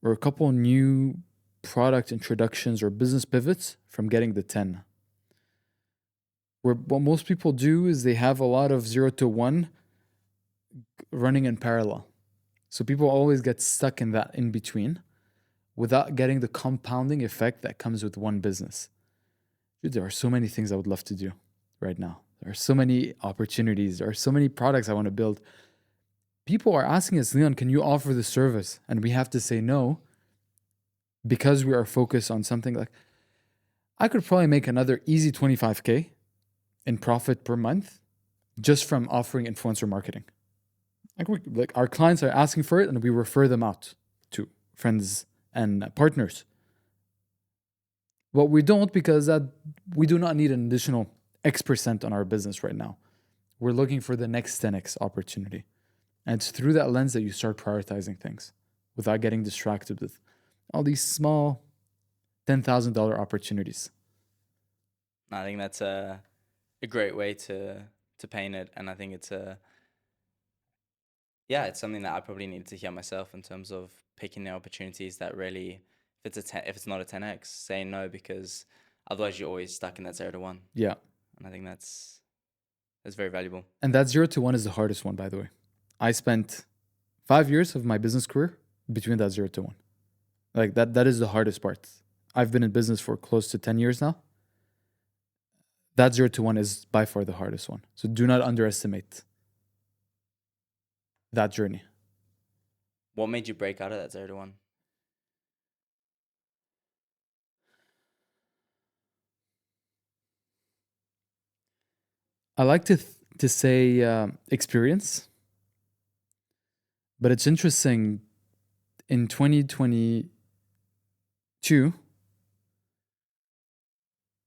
or a couple new product introductions or business pivots from getting the 10. Where what most people do is they have a lot of 0 to 1 running in parallel. So people always get stuck in that in between without getting the compounding effect that comes with one business. Dude, there are so many things I would love to do right now. There are so many opportunities. There are so many products I want to build. People are asking us, Leon, can you offer the service? And we have to say no because we are focused on something like, I could probably make another easy 25K in profit per month just from offering influencer marketing. Like our clients are asking for it and we refer them out to friends and partners. But we don't, because we do not need an additional X% on our business right now. We're looking for the next 10X opportunity. And it's through that lens that you start prioritizing things without getting distracted with all these small $10,000 opportunities. I think that's a great way to paint it. And I think it's it's something that I probably needed to hear myself in terms of picking the opportunities that really, if it's not a 10x, saying no, because otherwise you're always stuck in that 0 to 1. Yeah. And I think that's very valuable. And that 0 to 1 is the hardest one, by the way. I spent 5 years of my business career between that 0 to 1. Like that is the hardest part. I've been in business for close to 10 years now. That 0 to 1 is by far the hardest one. So do not underestimate that journey. What made you break out of that 0 to 1? I like to say experience, but it's interesting. In 2022,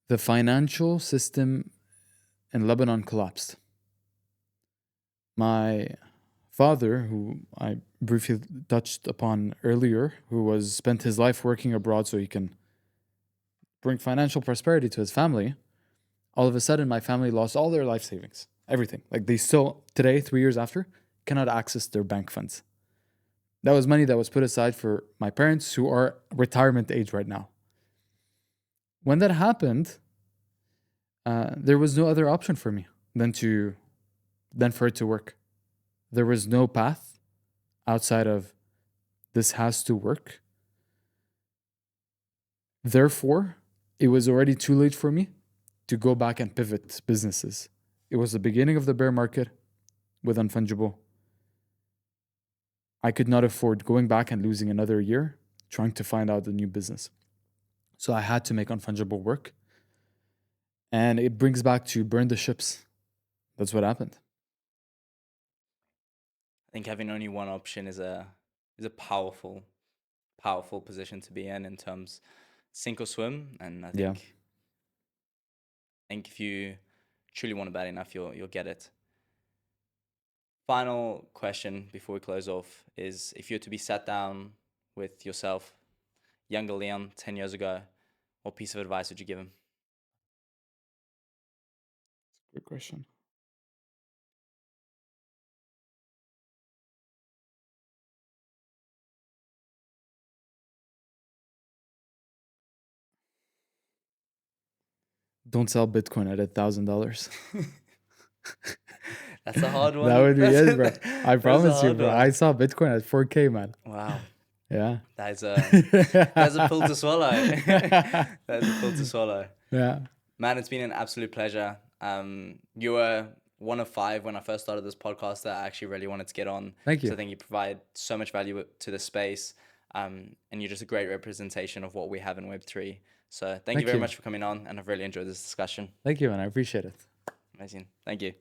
the financial system in Lebanon collapsed. My father, who I briefly touched upon earlier, who spent his life working abroad so he can bring financial prosperity to his family, all of a sudden my family lost all their life savings, everything. Like they still, today, 3 years after, cannot access their bank funds. That was money that was put aside for my parents who are retirement age right now. When that happened, there was no other option for me than for it to work. There was no path outside of this has to work. Therefore, it was already too late for me to go back and pivot businesses. It was the beginning of the bear market with Unfungible. I could not afford going back and losing another year trying to find out a new business. So I had to make Unfungible work. And it brings back to burn the ships. That's what happened. I think having only one option is a powerful position to be in terms sink or swim. And I Yeah. think if you truly want it bad enough, you'll get it. Final question before we close off is, if you were to be sat down with yourself, younger Leon, 10 years ago, what piece of advice would you give him? Good question. Don't sell Bitcoin at $1,000. That's a hard one. That would be it, bro. I That's a promise you, hard bro. one. I saw Bitcoin at 4K, man. Wow. Yeah. That's a pill to swallow. That's a pill to swallow. Yeah. Man, it's been an absolute pleasure. You were one of 5 when I first started this podcast that I actually really wanted to get on. Thank you. So I think you provide so much value to the space. And you're just a great representation of what we have in Web3. So thank you very much for coming on, and I've really enjoyed this discussion. Thank you, man. I appreciate it. Amazing. Thank you.